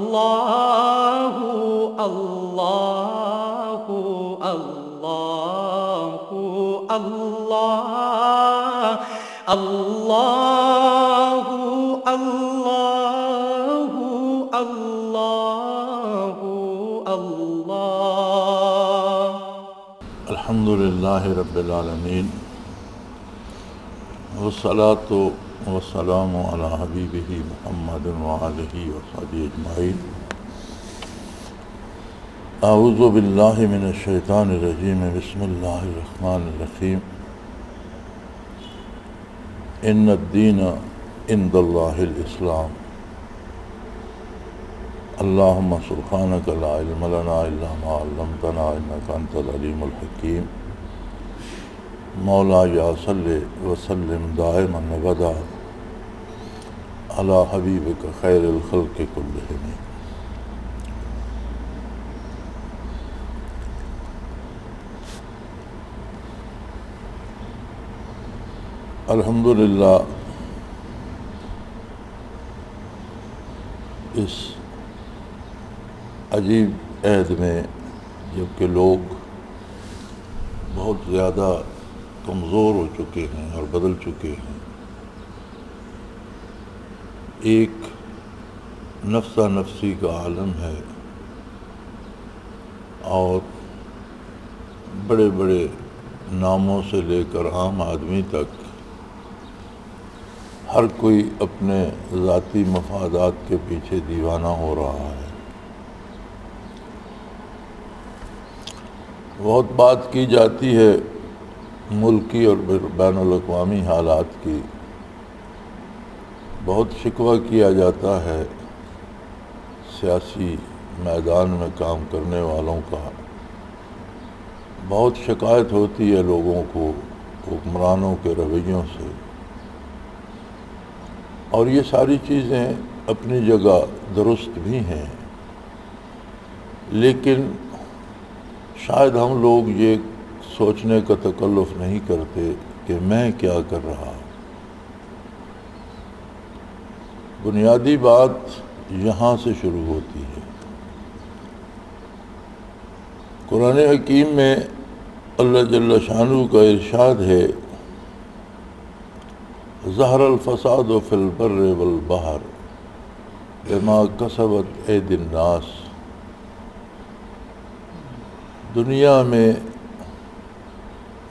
اللہ اللہ اللہ اللہ اللہ اللہ اللہ اللہ۔ الحمد للہ رب العالمین والصلاة والسلام علی حبیبہ محمد وآلہ وصحبہ اجمعین۔ اعوذ باللہ من الشیطان الرجیم، بسم اللہ الرحمن الرحیم۔ ان الدین عند اللہ الاسلام، اللہم سبحانک لا علم لنا الا ما علمتنا انک انت العلیم الحکیم۔ مولا یا صلی وسلم دائما ابدا علی حبیبک خیر الخلق کلہم۔ الحمدللہ اس عجیب عہد میں جب کہ لوگ بہت زیادہ کمزور ہو چکے ہیں اور بدل چکے ہیں، ایک نفسہ نفسی کا عالم ہے اور بڑے بڑے ناموں سے لے کر عام آدمی تک ہر کوئی اپنے ذاتی مفادات کے پیچھے دیوانہ ہو رہا ہے۔ بہت بات کی جاتی ہے ملکی اور بین الاقوامی حالات کی، بہت شکوہ کیا جاتا ہے سیاسی میدان میں کام کرنے والوں کا، بہت شکایت ہوتی ہے لوگوں کو حکمرانوں کے رویوں سے، اور یہ ساری چیزیں اپنی جگہ درست بھی ہیں، لیکن شاید ہم لوگ یہ سوچنے کا تکلف نہیں کرتے کہ میں کیا کر رہا ہوں۔ بنیادی بات یہاں سے شروع ہوتی ہے۔ قرآن حکیم میں اللہ جل شانہ کا ارشاد ہے، ظہر الفساد فی البر والبحر بما کسبت ایدی الناس۔ دنیا میں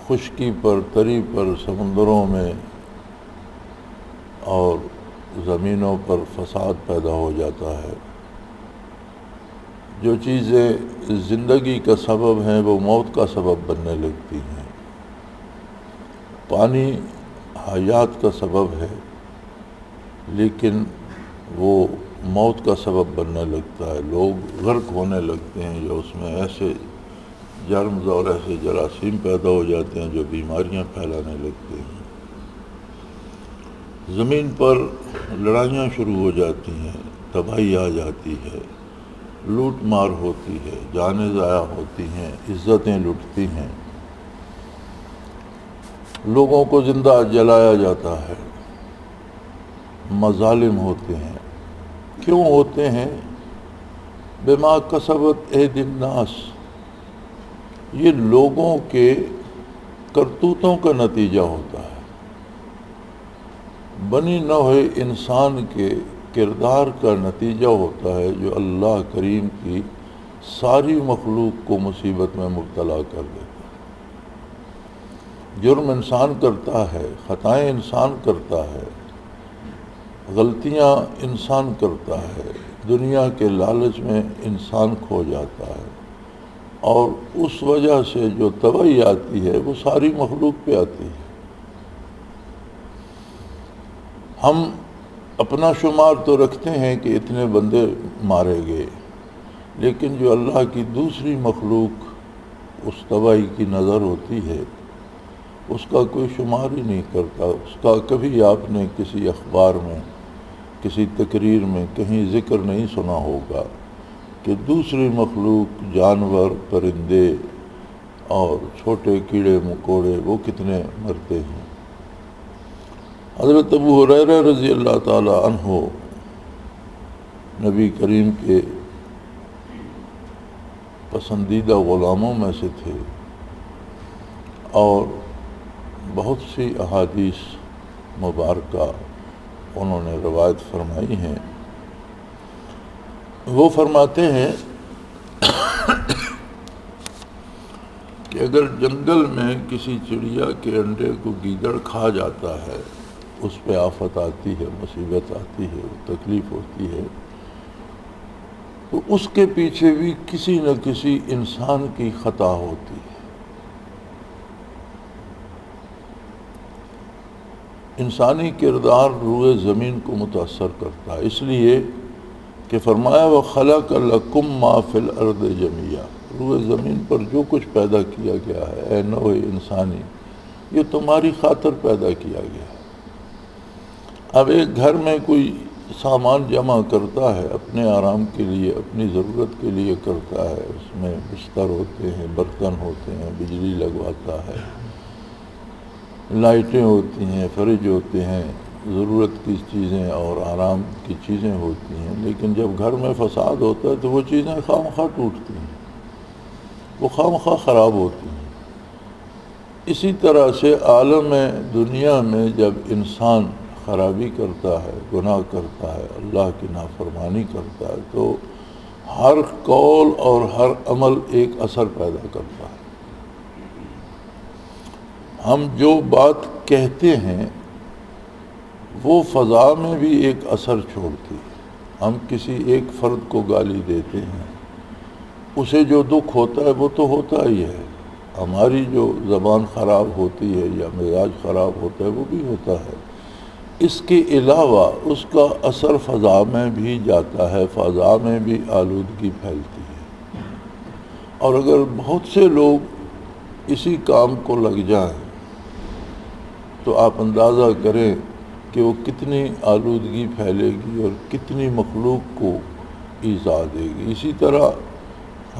خشکی پر، تری پر، سمندروں میں اور زمینوں پر فساد پیدا ہو جاتا ہے۔ جو چیزیں زندگی کا سبب ہیں وہ موت کا سبب بننے لگتی ہیں۔ پانی حیات کا سبب ہے لیکن وہ موت کا سبب بننے لگتا ہے، لوگ غرق ہونے لگتے ہیں، یا اس میں ایسے جرمز اور ایسے جراثیم پیدا ہو جاتے ہیں جو بیماریاں پھیلانے لگتے ہیں۔ زمین پر لڑائیاں شروع ہو جاتی ہیں، تباہی آ جاتی ہے، لوٹ مار ہوتی ہے، جانیں ضائع ہوتی ہیں، عزتیں لٹتی ہیں، لوگوں کو زندہ جلایا جاتا ہے، مظالم ہوتے ہیں۔ کیوں ہوتے ہیں؟ بما کسبت ایدی الناس، یہ لوگوں کے کرتوتوں کا نتیجہ ہوتا ہے، بنی نوع انسان کے کردار کا نتیجہ ہوتا ہے، جو اللہ کریم کی ساری مخلوق کو مصیبت میں مبتلا کر دیتا ہے۔ جرم انسان کرتا ہے، خطائیں انسان کرتا ہے، غلطیاں انسان کرتا ہے، دنیا کے لالچ میں انسان کھو جاتا ہے، اور اس وجہ سے جو تباہی آتی ہے وہ ساری مخلوق پہ آتی ہے۔ ہم اپنا شمار تو رکھتے ہیں کہ اتنے بندے مارے گئے، لیکن جو اللہ کی دوسری مخلوق اس تباہی کی نظر ہوتی ہے اس کا کوئی شمار ہی نہیں کرتا۔ اس کا کبھی آپ نے کسی اخبار میں، کسی تقریر میں کہیں ذکر نہیں سنا ہوگا کہ دوسری مخلوق، جانور، پرندے اور چھوٹے کیڑے مکوڑے وہ کتنے مرتے ہیں۔ حضرت ابو ہریرہ رضی اللہ تعالی عنہ نبی کریم کے پسندیدہ غلاموں میں سے تھے اور بہت سی احادیث مبارکہ انہوں نے روایت فرمائی ہیں۔ وہ فرماتے ہیں کہ اگر جنگل میں کسی چڑیا کے انڈے کو گیدڑ کھا جاتا ہے، اس پہ آفت آتی ہے، مصیبت آتی ہے، تکلیف ہوتی ہے، تو اس کے پیچھے بھی کسی نہ کسی انسان کی خطا ہوتی ہے۔ انسانی کردار روئے زمین کو متاثر کرتا ہے، اس لیے کہ فرمایا وَخَلَقَ لَكُم مَّا فِي الْأَرْضِ جَمِيعًا، روئے زمین پر جو کچھ پیدا کیا گیا ہے اے نوع انسانی، یہ تمہاری خاطر پیدا کیا گیا ہے۔ اب ایک گھر میں کوئی سامان جمع کرتا ہے، اپنے آرام کے لیے، اپنی ضرورت کے لیے کرتا ہے، اس میں بستر ہوتے ہیں، برتن ہوتے ہیں، بجلی لگواتا ہے، لائٹیں ہوتی ہیں، فریج ہوتے ہیں، ضرورت کی چیزیں اور آرام کی چیزیں ہوتی ہیں، لیکن جب گھر میں فساد ہوتا ہے تو وہ چیزیں خواہ مخواہ ٹوٹتی ہیں، وہ خواہ مخواہ خراب ہوتی ہیں۔ اسی طرح سے عالم دنیا میں جب انسان خرابی کرتا ہے، گناہ کرتا ہے، اللہ کی نافرمانی کرتا ہے، تو ہر قول اور ہر عمل ایک اثر پیدا کرتا ہے۔ ہم جو بات کہتے ہیں وہ فضا میں بھی ایک اثر چھوڑتی ہے۔ ہم کسی ایک فرد کو گالی دیتے ہیں، اسے جو دکھ ہوتا ہے وہ تو ہوتا ہی ہے، ہماری جو زبان خراب ہوتی ہے یا مزاج خراب ہوتا ہے وہ بھی ہوتا ہے۔ اس کے علاوہ اس کا اثر فضا میں بھی جاتا ہے، فضا میں بھی آلودگی پھیلتی ہے، اور اگر بہت سے لوگ اسی کام کو لگ جائیں تو آپ اندازہ کریں کہ وہ کتنی آلودگی پھیلے گی اور کتنی مخلوق کو ایذا دے گی۔ اسی طرح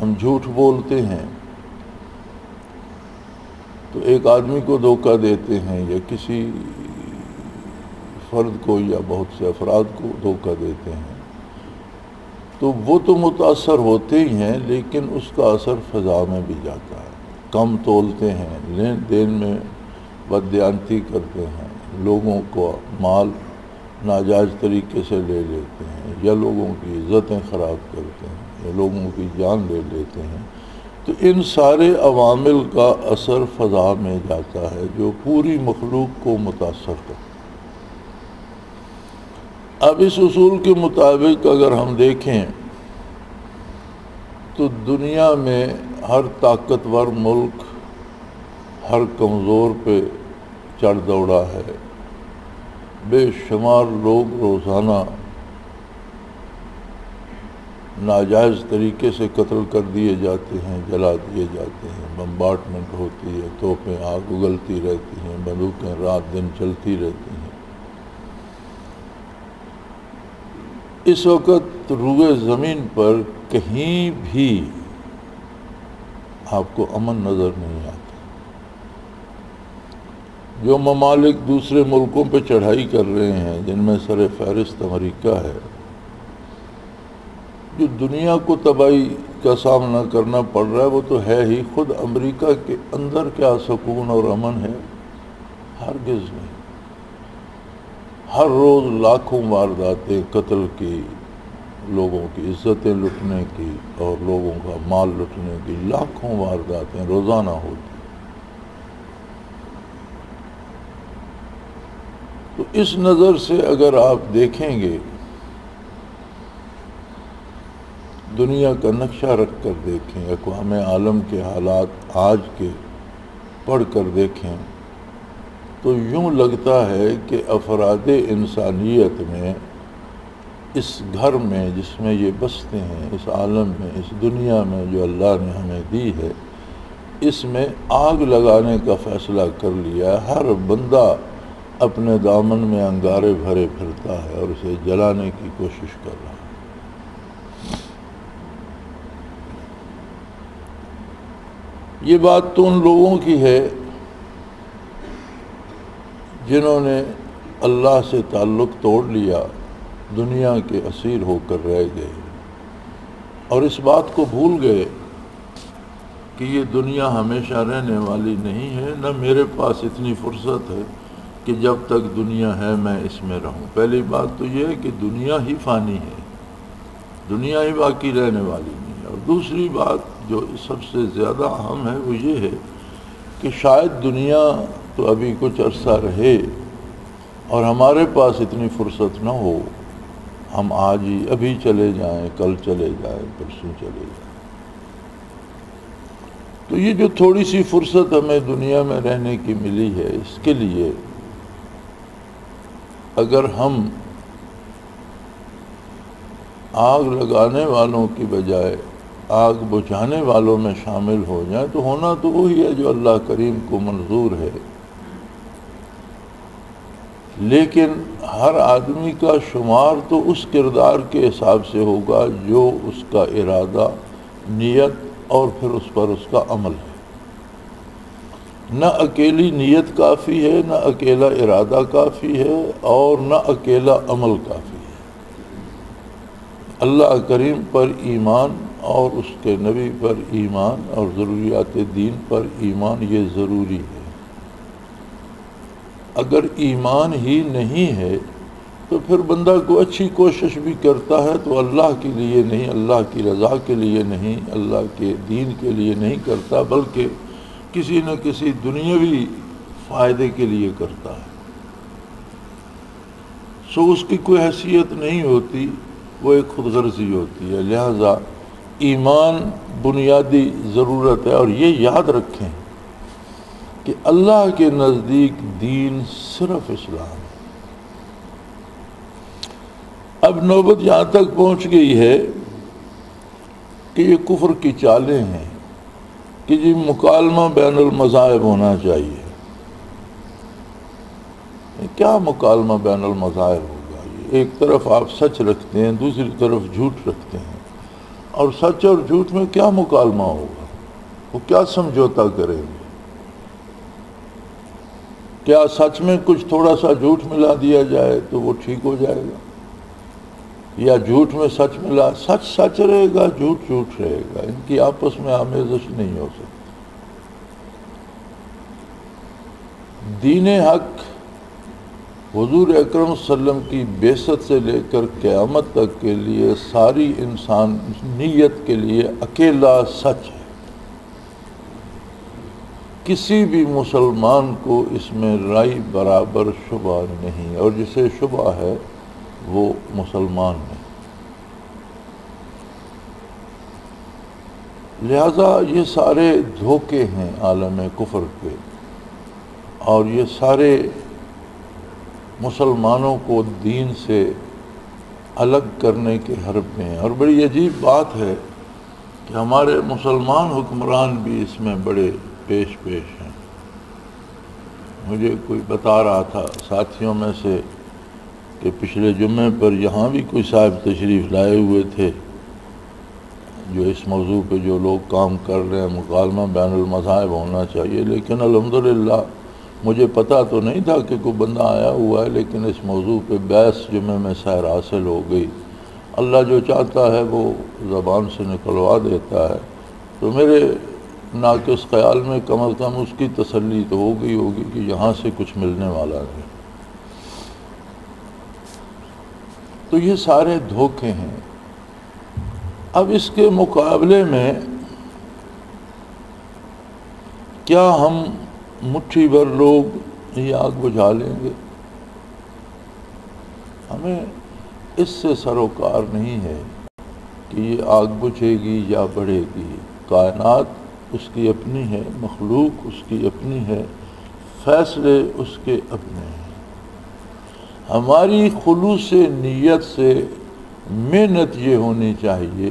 ہم جھوٹ بولتے ہیں تو ایک آدمی کو دھوکہ دیتے ہیں یا کسی فرد کو یا بہت سے افراد کو دھوکہ دیتے ہیں، تو وہ تو متاثر ہوتے ہی ہیں، لیکن اس کا اثر فضا میں بھی جاتا ہے۔ کم تولتے ہیں، لین دین میں بددیانتی کرتے ہیں، لوگوں کو مال ناجائز طریقے سے لے لیتے ہیں، یا لوگوں کی عزتیں خراب کرتے ہیں، یا لوگوں کی جان لے لیتے ہیں، تو ان سارے عوامل کا اثر فضا میں جاتا ہے جو پوری مخلوق کو متاثر کرتا ہے۔ اب اس اصول کے مطابق اگر ہم دیکھیں تو دنیا میں ہر طاقتور ملک ہر کمزور پہ چڑھ دوڑا ہے، بے شمار لوگ روزانہ ناجائز طریقے سے قتل کر دیے جاتے ہیں، جلا دیے جاتے ہیں، بمبارڈمنٹ ہوتی ہے، توپیں آگ اگلتی رہتی ہیں، بندوقیں رات دن چلتی رہتی ہیں۔ اس وقت روئے زمین پر کہیں بھی آپ کو امن نظر نہیں آتا۔ جو ممالک دوسرے ملکوں پہ چڑھائی کر رہے ہیں، جن میں سر فہرست امریکہ ہے، جو دنیا کو تباہی کا سامنا کرنا پڑ رہا ہے وہ تو ہے ہی، خود امریکہ کے اندر کیا سکون اور امن ہے؟ ہرگز نہیں۔ ہر روز لاکھوں وارداتیں قتل کی، لوگوں کی عزتیں لٹنے کی اور لوگوں کا مال لٹنے کی لاکھوں وارداتیں روزانہ ہوتی۔ تو اس نظر سے اگر آپ دیکھیں گے، دنیا کا نقشہ رکھ کر دیکھیں، اقوام عالم کے حالات آج کے پڑھ کر دیکھیں، تو یوں لگتا ہے کہ افراد انسانیت میں، اس گھر میں جس میں یہ بستے ہیں، اس عالم میں، اس دنیا میں جو اللہ نے ہمیں دی ہے، اس میں آگ لگانے کا فیصلہ کر لیا ہے۔ ہر بندہ اپنے دامن میں انگارے بھرے پھرتا ہے اور اسے جلانے کی کوشش کر رہا ہے۔ یہ بات تو ان لوگوں کی ہے جنہوں نے اللہ سے تعلق توڑ لیا، دنیا کے اسیر ہو کر رہ گئے اور اس بات کو بھول گئے کہ یہ دنیا ہمیشہ رہنے والی نہیں ہے، نہ میرے پاس اتنی فرصت ہے کہ جب تک دنیا ہے میں اس میں رہوں۔ پہلی بات تو یہ ہے کہ دنیا ہی فانی ہے، دنیا ہی باقی رہنے والی نہیں ہے۔ اور دوسری بات جو سب سے زیادہ اہم ہے وہ یہ ہے کہ شاید دنیا تو ابھی کچھ عرصہ رہے اور ہمارے پاس اتنی فرصت نہ ہو، ہم آج ہی ابھی چلے جائیں، کل چلے جائیں، پرسوں چلے جائیں۔ تو یہ جو تھوڑی سی فرصت ہمیں دنیا میں رہنے کی ملی ہے، اس کے لیے اگر ہم آگ لگانے والوں کی بجائے آگ بجھانے والوں میں شامل ہو جائیں تو ہونا تو وہی ہے جو اللہ کریم کو منظور ہے، لیکن ہر آدمی کا شمار تو اس کردار کے حساب سے ہوگا جو اس کا ارادہ، نیت اور پھر اس پر اس کا عمل ہے۔ نہ اکیلی نیت کافی ہے، نہ اکیلا ارادہ کافی ہے، اور نہ اکیلا عمل کافی ہے۔ اللہ کریم پر ایمان اور اس کے نبی پر ایمان اور ضروریات دین پر ایمان یہ ضروری ہے۔ اگر ایمان ہی نہیں ہے تو پھر بندہ کو اچھی کوشش بھی کرتا ہے تو اللہ کے لیے نہیں، اللہ کی رضا کے لیے نہیں، اللہ کے دین کے لیے نہیں کرتا، بلکہ کسی نہ کسی دنیاوی فائدے کے لیے کرتا ہے۔ سو اس کی کوئی حیثیت نہیں ہوتی، وہ ایک خود غرضی ہوتی ہے۔ لہذا ایمان بنیادی ضرورت ہے، اور یہ یاد رکھیں کہ اللہ کے نزدیک دین صرف اسلام ہے۔ اب نوبت یہاں تک پہنچ گئی ہے کہ یہ کفر کی چالیں ہیں کہ جی مکالمہ بین المذاہب ہونا چاہیے۔ کیا مکالمہ بین المذاہب ہوگا؟ یہ ایک طرف آپ سچ رکھتے ہیں، دوسری طرف جھوٹ رکھتے ہیں، اور سچ اور جھوٹ میں کیا مکالمہ ہوگا؟ وہ کیا سمجھوتا کریں گے؟ کیا سچ میں کچھ تھوڑا سا جھوٹ ملا دیا جائے تو وہ ٹھیک ہو جائے گا؟ یا جھوٹ میں سچ ملا، سچ سچ رہے گا، جھوٹ جھوٹ رہے گا، ان کی آپس میں آمیزش نہیں ہو سکتی۔ دین حق حضور اکرم صلی اللہ علیہ وسلم کی بعثت سے لے کر قیامت تک کے لیے ساری انسانیت کے لیے اکیلا سچ ہے۔ کسی بھی مسلمان کو اس میں رائے برابر شبہ نہیں، اور جسے شبہ ہے وہ مسلمان ہے۔ لہذا یہ سارے دھوکے ہیں عالم کفر کے، اور یہ سارے مسلمانوں کو دین سے الگ کرنے کے حرب میں ہیں۔ اور بڑی عجیب بات ہے کہ ہمارے مسلمان حکمران بھی اس میں بڑے پیش ہیں۔ مجھے کوئی بتا رہا تھا ساتھیوں میں سے کہ پچھلے جمعے پر یہاں بھی کوئی صاحب تشریف لائے ہوئے تھے جو اس موضوع پہ جو لوگ کام کر رہے ہیں مکالمہ بین المذاہب ہونا چاہیے، لیکن الحمدللہ مجھے پتہ تو نہیں تھا کہ کوئی بندہ آیا ہوا ہے، لیکن اس موضوع پہ بحث جمعے میں سیر حاصل ہو گئی۔ اللہ جو چاہتا ہے وہ زبان سے نکلوا دیتا ہے، تو میرے ناقص خیال میں کم از کم اس کی تسلی تو ہو گئی ہوگی کہ یہاں سے کچھ ملنے والا نہیں۔ تو یہ سارے دھوکے ہیں۔ اب اس کے مقابلے میں کیا ہم مٹھی بھر لوگ یہ آگ بجھا لیں گے؟ ہمیں اس سے سروکار نہیں ہے کہ یہ آگ بجھے گی یا بڑھے گی۔ کائنات اس کی اپنی ہے، مخلوق اس کی اپنی ہے، فیصلے اس کے اپنے ہیں۔ ہماری خلوص نیت سے محنت یہ ہونی چاہیے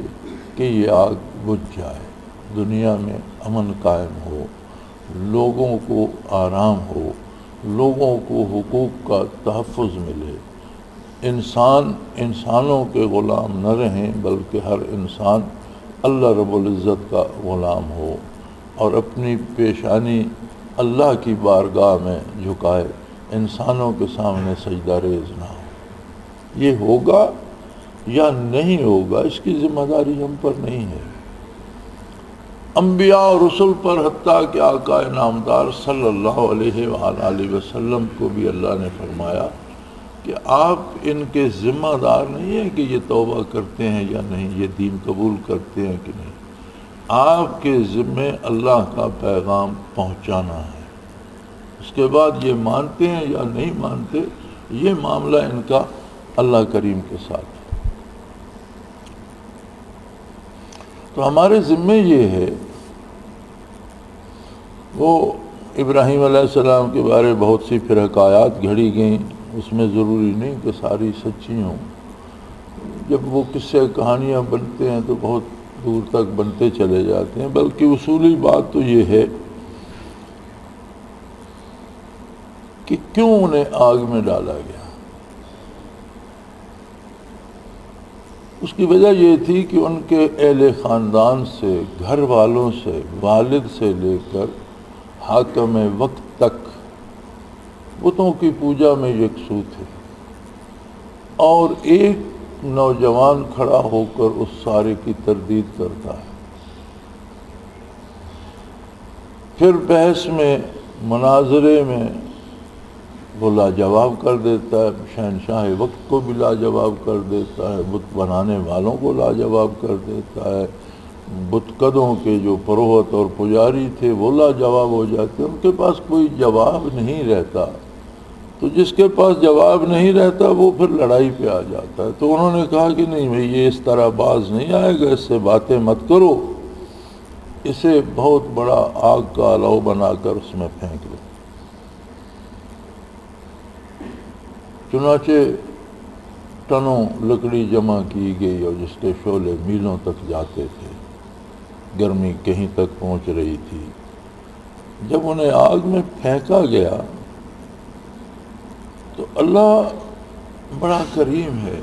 کہ یہ آگ بجھ جائے، دنیا میں امن قائم ہو، لوگوں کو آرام ہو، لوگوں کو حقوق کا تحفظ ملے، انسانوں کے غلام نہ رہیں بلکہ ہر انسان اللہ رب العزت کا غلام ہو اور اپنی پیشانی اللہ کی بارگاہ میں جھکائے، انسانوں کے سامنے سجدہ ریز نہ ہو۔ یہ ہوگا یا نہیں ہوگا اس کی ذمہ داری ہم پر نہیں ہے۔ انبیاء اور رسل پر، حتیٰ کہ آقا نامدار صلی اللہ علیہ وآلہ وسلم کو بھی اللہ نے فرمایا کہ آپ ان کے ذمہ دار نہیں ہیں کہ یہ توبہ کرتے ہیں یا نہیں، یہ دین قبول کرتے ہیں کہ نہیں، آپ کے ذمے اللہ کا پیغام پہنچانا ہے۔ اس کے بعد یہ مانتے ہیں یا نہیں مانتے، یہ معاملہ ان کا اللہ کریم کے ساتھ ہے۔ تو ہمارے ذمے یہ ہے، وہ ابراہیم علیہ السلام کے بارے بہت سی پھر حکایات گھڑی گئیں، اس میں ضروری نہیں کہ ساری سچی ہوں۔ جب وہ قصے کہانیاں بنتے ہیں تو بہت دور تک بنتے چلے جاتے ہیں، بلکہ اصولی بات تو یہ ہے کہ کیوں انہیں آگ میں ڈالا گیا۔ اس کی وجہ یہ تھی کہ ان کے اہل خاندان سے، گھر والوں سے، والد سے لے کر حاکم وقت تک بتوں کی پوجا میں یکسو تھے، اور ایک نوجوان کھڑا ہو کر اس سارے کی تردید کرتا ہے، پھر بحث میں، مناظرے میں وہ لاجواب کر دیتا ہے، شہنشاہ وقت کو بھی لاجواب کر دیتا ہے، بت بنانے والوں کو لاجواب کر دیتا ہے، بت قدوں کے جو پروہت اور پجاری تھے وہ لاجواب ہو جاتے، ان کے پاس کوئی جواب نہیں رہتا۔ تو جس کے پاس جواب نہیں رہتا وہ پھر لڑائی پہ آ جاتا ہے۔ تو انہوں نے کہا کہ نہیں بھئی، یہ اس طرح باز نہیں آئے گا، اس سے باتیں مت کرو، اسے بہت بڑا آگ کا الو بنا کر اس میں پھینک دو۔ چنانچہ ٹنوں لکڑی جمع کی گئی اور جس کے شعلے میلوں تک جاتے تھے، گرمی کہیں تک پہنچ رہی تھی۔ جب انہیں آگ میں پھینکا گیا تو اللہ بڑا کریم ہے،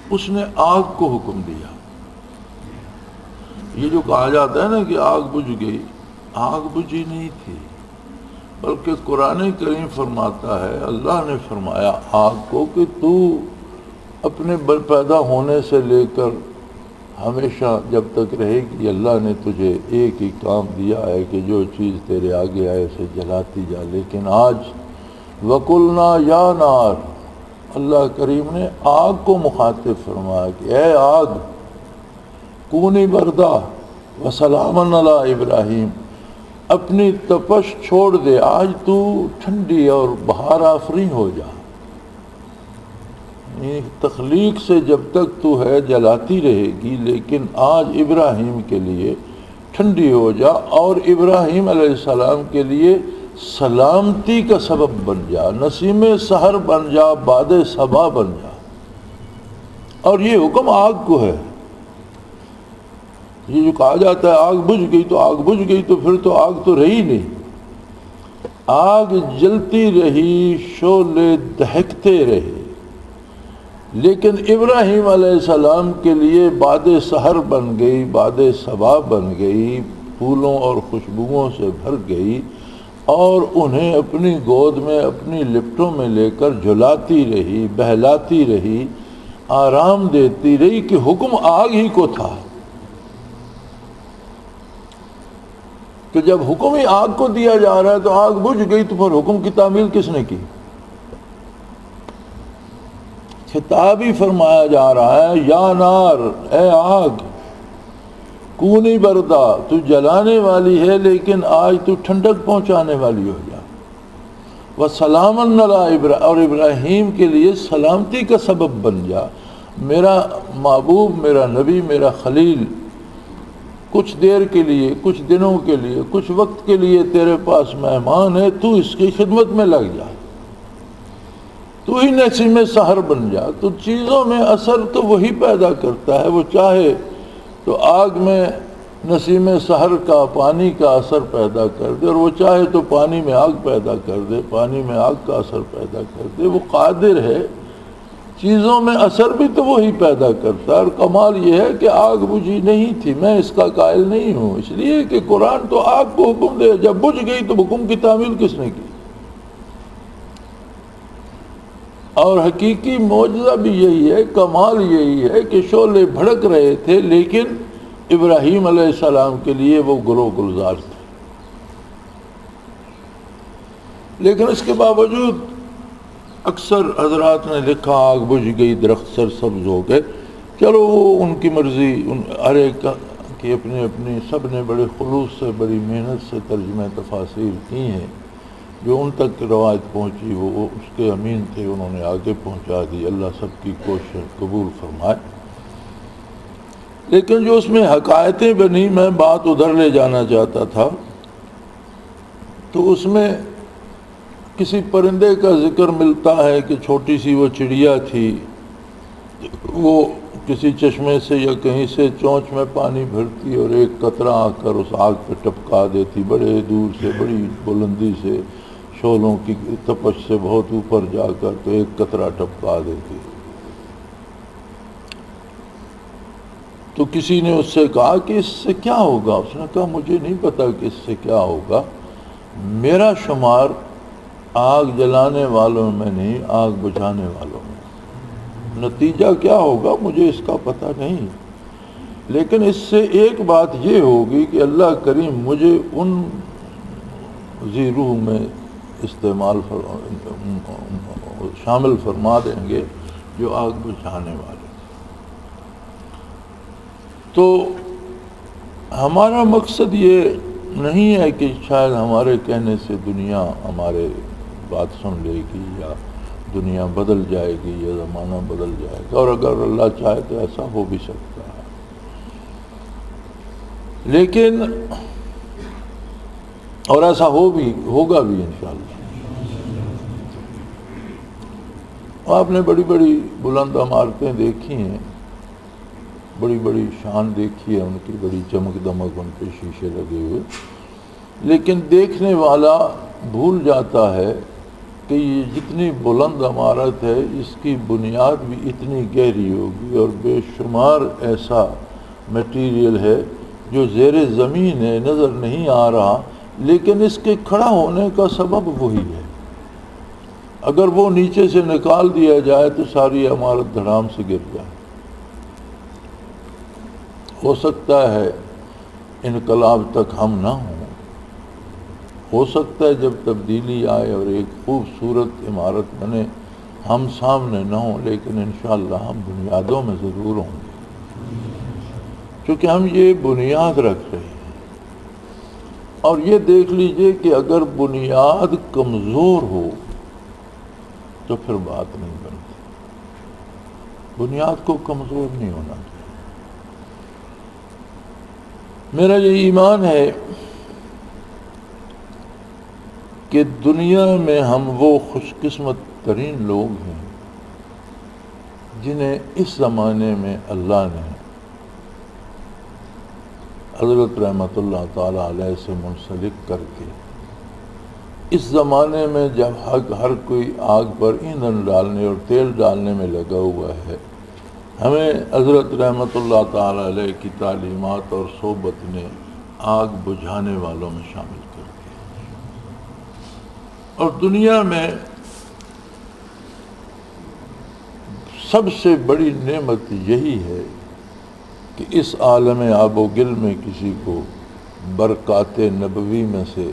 اس نے آگ کو حکم دیا۔ یہ جو کہا جاتا ہے نا کہ آگ بجھ گئی، آگ بجھی نہیں تھی، بلکہ قرآن کریم فرماتا ہے، اللہ نے فرمایا آگ کو کہ تو اپنے پیدا ہونے سے لے کر ہمیشہ جب تک رہے گی، اللہ نے تجھے ایک ہی کام دیا ہے کہ جو چیز تیرے آگے آئے اسے جلاتی جا۔ لیکن آج وَقُلْنَا يَا نَارُ، اللہ کریم نے آگ کو مخاطب فرمایا کہ اے آگ، کونی بردہ وسلامًا علی ابراہیم، اپنی تپش چھوڑ دے، آج تو ٹھنڈی اور بہار آفریں ہو جا۔ تخلیق سے جب تک تو ہے جلاتی رہے گی، لیکن آج ابراہیم کے لیے ٹھنڈی ہو جا، اور ابراہیم علیہ السلام کے لیے سلامتی کا سبب بن جا، نسیم سحر بن جا، باد صبا بن جا۔ اور یہ حکم آگ کو ہے۔ یہ جو کہا جاتا ہے آگ بجھ گئی تو آگ بجھ گئی، تو پھر تو آگ تو رہی نہیں، آگ جلتی رہی، شعلے دہکتے رہے، لیکن ابراہیم علیہ السلام کے لیے باد سحر بن گئی، باد صبا بن گئی، پھولوں اور خوشبوؤں سے بھر گئی، اور انہیں اپنی گود میں، اپنی لپٹوں میں لے کر جھلاتی رہی، بہلاتی رہی، آرام دیتی رہی، کہ حکم آگ ہی کو تھا۔ کہ جب حکم ہی آگ کو دیا جا رہا ہے تو آگ بجھ گئی، تو پھر حکم کی تعمیل کس نے کی؟ خطاب ہی فرمایا جا رہا ہے، یا نار، اے آگ، کونی بردہ، تو جلانے والی ہے لیکن آج تو ٹھنڈک پہنچانے والی ہو جا، وَسَلَامًا عَلَىٰ، اور ابراہیم کے لیے سلامتی کا سبب بن جا۔ میرا محبوب، میرا نبی، میرا خلیل کچھ دیر کے لیے، کچھ دنوں کے لیے، کچھ وقت کے لیے تیرے پاس مہمان ہے، تو اس کی خدمت میں لگ جا، تو ہی نسیم سحر بن جا۔ تو چیزوں میں اثر تو وہی پیدا کرتا ہے، وہ چاہے تو آگ میں نسیم سحر کا، پانی کا اثر پیدا کر دے، اور وہ چاہے تو پانی میں آگ پیدا کر دے، پانی میں آگ کا اثر پیدا کر دے۔ وہ قادر ہے، چیزوں میں اثر بھی تو وہی پیدا کرتا ہے۔ اور کمال یہ ہے کہ آگ بجھی نہیں تھی، میں اس کا قائل نہیں ہوں، اس لیے کہ قرآن تو آگ کو حکم دے، جب بجھ گئی تو حکم کی تعمیل کس نے کی؟ اور حقیقی معجزہ بھی یہی ہے، کمال یہی ہے کہ شعلے بھڑک رہے تھے لیکن ابراہیم علیہ السلام کے لیے وہ گلو گلزار تھے، لیکن اس کے باوجود اکثر حضرات نے لکھا آگ بجھ گئی، درخت سرسبز ہو گئے، چلو وہ ان کی مرضی، ہر ایک کی اپنی اپنی، سب نے بڑے خلوص سے بڑی محنت سے ترجمہ تفاسیر کی ہیں، جو ان تک روایت پہنچی وہ اس کے امین تھے، انہوں نے آگے پہنچا دی، اللہ سب کی کوشش قبول فرمائے۔ لیکن جو اس میں حقائقیں بنی، میں بات ادھر لے جانا چاہتا تھا، تو اس میں کسی پرندے کا ذکر ملتا ہے کہ چھوٹی سی وہ چڑیا تھی، وہ کسی چشمے سے یا کہیں سے چونچ میں پانی بھرتی اور ایک قطرہ آ کر اس آگ پہ ٹپکا دیتی، بڑے دور سے، بڑی بلندی سے، شعلوں کی تپش سے بہت اوپر جا کر تو ایک قطرہ ٹپکا دیتی۔ تو کسی نے اس سے کہا کہ اس سے کیا ہوگا؟ اس نے کہا مجھے نہیں پتا کہ اس سے کیا ہوگا، میرا شمار آگ جلانے والوں میں نہیں، آگ بجھانے والوں میں، نتیجہ کیا ہوگا مجھے اس کا پتہ نہیں، لیکن اس سے ایک بات یہ ہوگی کہ اللہ کریم مجھے ان ذی روح میں شامل فرما دیں گے جو آگ بجھانے والے۔ تو ہمارا مقصد یہ نہیں ہے کہ شاید ہمارے کہنے سے دنیا ہمارے بات سن لے گی یا دنیا بدل جائے گی یا زمانہ بدل جائے گا، اور اگر اللہ چاہے تو ایسا ہو بھی سکتا ہے، لیکن اور ایسا ہوگا بھی انشاءاللہ۔ آپ نے بڑی بڑی بلند عمارتیں دیکھی ہیں، بڑی بڑی شان دیکھی ہے ان کی، بڑی چمک دمک ان پہ شیشے لگے ہوئے، لیکن دیکھنے والا بھول جاتا ہے کہ یہ جتنی بلند عمارت ہے اس کی بنیاد بھی اتنی گہری ہوگی، اور بے شمار ایسا میٹیریل ہے جو زیر زمین ہے، نظر نہیں آ رہا، لیکن اس کے کھڑا ہونے کا سبب وہی ہے۔ اگر وہ نیچے سے نکال دیا جائے تو ساری عمارت دھڑام سے گر جائے۔ ہو سکتا ہے انقلاب تک ہم نہ ہوں، ہو سکتا ہے جب تبدیلی آئے اور ایک خوبصورت عمارت بنے ہم سامنے نہ ہوں، لیکن انشاءاللہ ہم بنیادوں میں ضرور ہوں گے، کیونکہ ہم یہ بنیاد رکھ رہے ہیں۔ اور یہ دیکھ لیجئے کہ اگر بنیاد کمزور ہو تو پھر بات نہیں بنتی، بنیاد کو کمزور نہیں ہونا چاہیے۔ میرا یہ ایمان ہے کہ دنیا میں ہم وہ خوش قسمت ترین لوگ ہیں جنہیں اس زمانے میں اللہ نے حضرت رحمت اللہ تعالی علیہ سے منسلک کر کے، اس زمانے میں جب ہر کوئی آگ پر ایندھن ڈالنے اور تیل ڈالنے میں لگا ہوا ہے، ہمیں حضرت رحمت اللہ تعالی علیہ کی تعلیمات اور صحبت نے آگ بجھانے والوں میں شامل کر دیا۔ اور دنیا میں سب سے بڑی نعمت یہی ہے کہ اس عالم آب و گل میں کسی کو برکات نبوی میں سے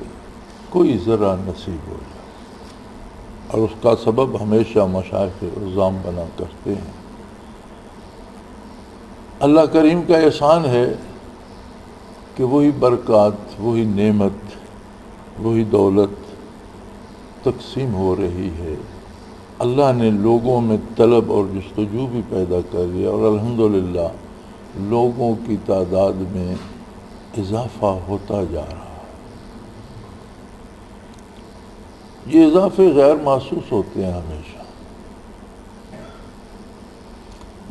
کوئی ذرہ نصیب ہو جائے، اور اس کا سبب ہمیشہ مشائخ عظام بنا کرتے ہیں۔ اللہ کریم کا احسان ہے کہ وہی برکات، وہی نعمت، وہی دولت تقسیم ہو رہی ہے۔ اللہ نے لوگوں میں طلب اور جستجو بھی پیدا کر دیا، اور الحمدللہ لوگوں کی تعداد میں اضافہ ہوتا جا رہا ہے۔ یہ اضافے غیر محسوس ہوتے ہیں ہمیشہ۔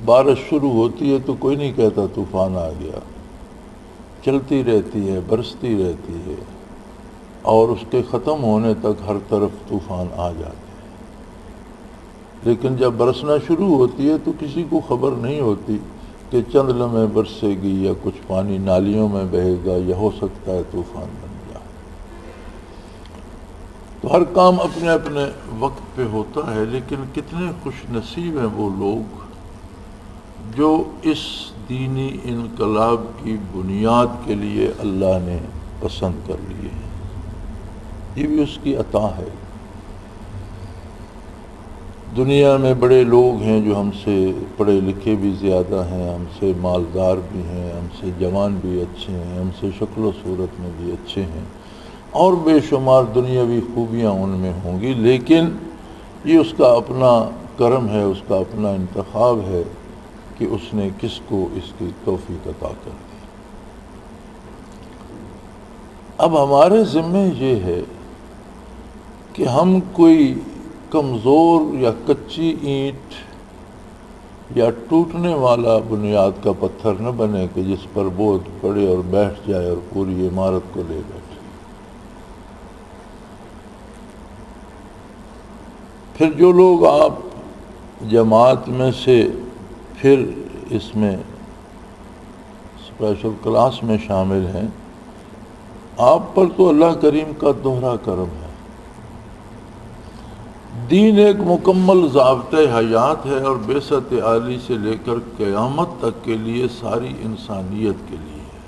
بارش شروع ہوتی ہے تو کوئی نہیں کہتا طوفان آ گیا، چلتی رہتی ہے، برستی رہتی ہے، اور اس کے ختم ہونے تک ہر طرف طوفان آ جاتے ہیں، لیکن جب برسنا شروع ہوتی ہے تو کسی کو خبر نہیں ہوتی کہ چند لمحے برسے گی یا کچھ پانی نالیوں میں بہے گا یا ہو سکتا ہے طوفان بن جائے۔ تو تو ہر کام اپنے اپنے وقت پہ ہوتا ہے، لیکن کتنے خوش نصیب ہیں وہ لوگ جو اس دینی انقلاب کی بنیاد کے لیے اللہ نے پسند کر لیے ہیں۔ یہ بھی اس کی عطا ہے۔ دنیا میں بڑے لوگ ہیں جو ہم سے پڑھے لکھے بھی زیادہ ہیں، ہم سے مالدار بھی ہیں، ہم سے جوان بھی اچھے ہیں، ہم سے شکل و صورت میں بھی اچھے ہیں، اور بے شمار دنیاوی خوبیاں ان میں ہوں گی، لیکن یہ اس کا اپنا کرم ہے، اس کا اپنا انتخاب ہے کہ اس نے کس کو اس کی توفیق عطا کر دی۔ اب ہمارے ذمہ یہ ہے کہ ہم کوئی کمزور یا کچی اینٹ یا ٹوٹنے والا بنیاد کا پتھر نہ بنے کہ جس پر بوجھ پڑے اور بیٹھ جائے اور پوری عمارت کو لے بیٹھے۔ پھر جو لوگ آپ جماعت میں سے پھر اس میں اسپیشل کلاس میں شامل ہیں، آپ پر تو اللہ کریم کا دوہرا کرم ہے۔ دین ایک مکمل ضابطۂ حیات ہے اور بعثت عالی سے لے کر قیامت تک کے لیے ساری انسانیت کے لیے ہے،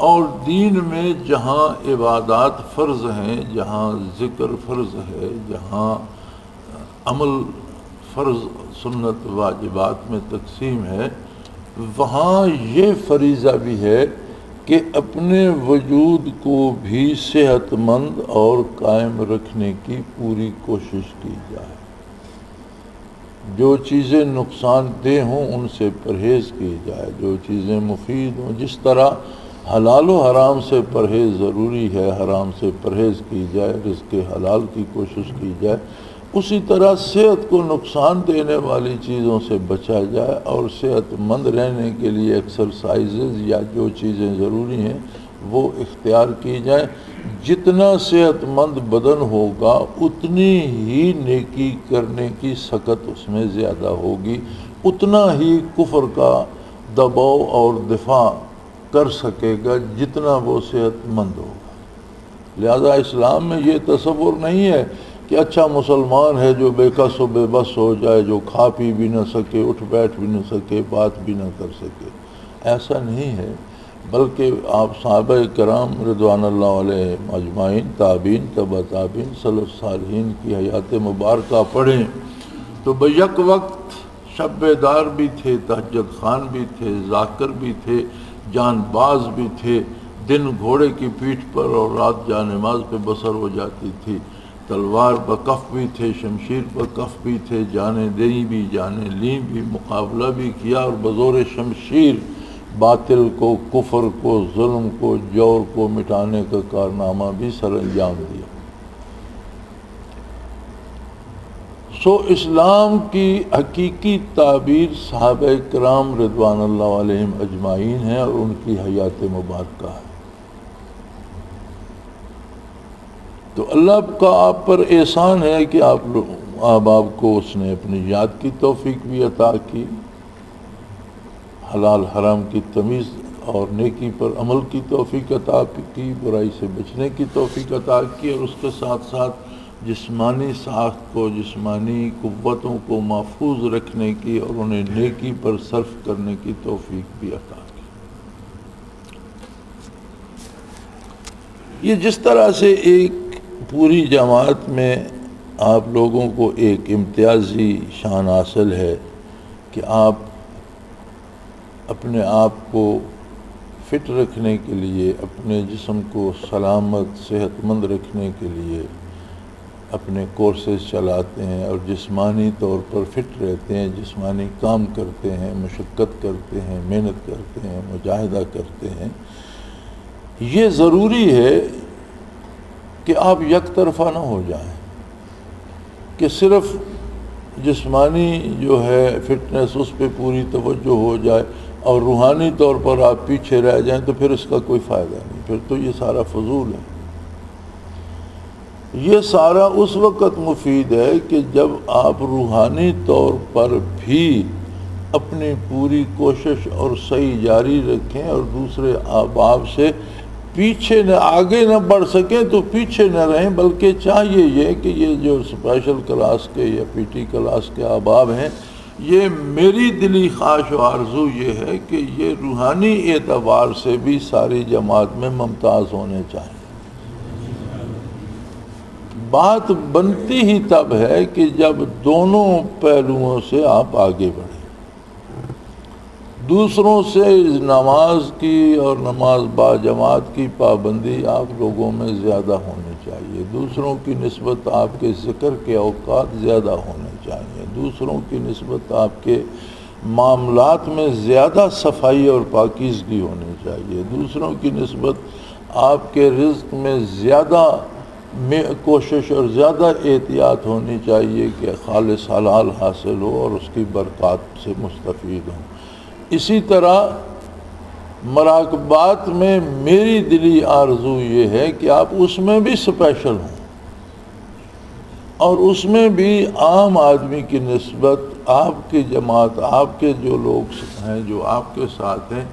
اور دین میں جہاں عبادات فرض ہیں، جہاں ذکر فرض ہے، جہاں عمل فرض سنت واجبات میں تقسیم ہے، وہاں یہ فریضہ بھی ہے کہ اپنے وجود کو بھی صحت مند اور قائم رکھنے کی پوری کوشش کی جائے۔ جو چیزیں نقصان دہ ہوں ان سے پرہیز کی جائے، جو چیزیں مفید ہوں، جس طرح حلال و حرام سے پرہیز ضروری ہے، حرام سے پرہیز کی جائے، رزق حلال کی کوشش کی جائے، اسی طرح صحت کو نقصان دینے والی چیزوں سے بچا جائے، اور صحت مند رہنے کے لیے ایکسرسائزز یا جو چیزیں ضروری ہیں وہ اختیار کی جائیں۔ جتنا صحت مند بدن ہوگا اتنی ہی نیکی کرنے کی سکت اس میں زیادہ ہوگی، اتنا ہی کفر کا دباؤ اور دفاع کر سکے گا جتنا وہ صحت مند ہوگا۔ لہذا اسلام میں یہ تصور نہیں ہے کہ اچھا مسلمان ہے جو بے کس و بے بس ہو جائے، جو کھا پی بھی نہ سکے، اٹھ بیٹھ بھی نہ سکے، بات بھی نہ کر سکے۔ ایسا نہیں ہے، بلکہ آپ صحابہ کرام رضوان اللہ علیہ اجمعین، تابعین، تبع تابعین، سلف صالحین کی حیات مبارکہ پڑھیں تو بیک وقت شب بیدار بھی تھے، تہجد خوان بھی تھے، ذاکر بھی تھے، جان باز بھی تھے، دن گھوڑے کی پیٹھ پر اور رات جانماز پہ بسر ہو جاتی تھی، تلوار بکف بھی تھے، شمشیر بکف بھی تھے، جانیں دیں بھی جانیں لیں بھی، مقابلہ بھی کیا اور بزور شمشیر باطل کو، کفر کو، ظلم کو، جور کو مٹانے کا کارنامہ بھی سر انجام دیا۔ سو اسلام کی حقیقی تعبیر صحابہ کرام رضوان اللہ علیہم اجمعین ہے اور ان کی حیات مبارکہ ہے۔ تو اللہ کا آپ پر احسان ہے کہ آپ کو اس نے اپنی یاد کی توفیق بھی عطا کی، حلال حرام کی تمیز اور نیکی پر عمل کی توفیق عطا کی، برائی سے بچنے کی توفیق عطا کی، اور اس کے ساتھ ساتھ جسمانی ساخت کو، جسمانی قوتوں کو محفوظ رکھنے کی اور انہیں نیکی پر صرف کرنے کی توفیق بھی عطا کی۔ یہ جس طرح سے ایک پوری جماعت میں آپ لوگوں کو ایک امتیازی شان حاصل ہے کہ آپ اپنے آپ کو فٹ رکھنے کے لیے، اپنے جسم کو سلامت صحت مند رکھنے کے لیے اپنے کورسز چلاتے ہیں اور جسمانی طور پر فٹ رہتے ہیں، جسمانی کام کرتے ہیں، مشقت کرتے ہیں، محنت کرتے ہیں، مجاہدہ کرتے ہیں، یہ ضروری ہے کہ آپ یک طرفہ نہ ہو جائیں کہ صرف جسمانی جو ہے فٹنس اس پہ پوری توجہ ہو جائے اور روحانی طور پر آپ پیچھے رہ جائیں تو پھر اس کا کوئی فائدہ نہیں، پھر تو یہ سارا فضول ہے۔ یہ سارا اس وقت مفید ہے کہ جب آپ روحانی طور پر بھی اپنی پوری کوشش اور سعی جاری رکھیں اور دوسرے احباب سے پیچھے نہ آگے نہ بڑھ سکیں تو پیچھے نہ رہیں، بلکہ چاہیے یہ کہ یہ جو اسپیشل کلاس کے یا پی ٹی کلاس کے احباب ہیں، یہ میری دلی خواہش و آرزو یہ ہے کہ یہ روحانی اعتبار سے بھی ساری جماعت میں ممتاز ہونے چاہیے۔ بات بنتی ہی تب ہے کہ جب دونوں پہلوؤں سے آپ آگے بڑھیں۔ دوسروں سے نماز کی اور نماز با جماعت کی پابندی آپ لوگوں میں زیادہ ہونی چاہیے، دوسروں کی نسبت آپ کے ذکر کے اوقات زیادہ ہونے چاہیے، دوسروں کی نسبت آپ کے معاملات میں زیادہ صفائی اور پاکیزگی ہونی چاہیے، دوسروں کی نسبت آپ کے رزق میں زیادہ کوشش اور زیادہ احتیاط ہونی چاہیے کہ خالص حلال حاصل ہو اور اس کی برکات سے مستفید ہوں۔ اسی طرح مراقبات میں میری دلی آرزو یہ ہے کہ آپ اس میں بھی اسپیشل ہوں، اور اس میں بھی عام آدمی کی نسبت آپ کی جماعت، آپ کے جو لوگ ہیں جو آپ کے ساتھ ہیں،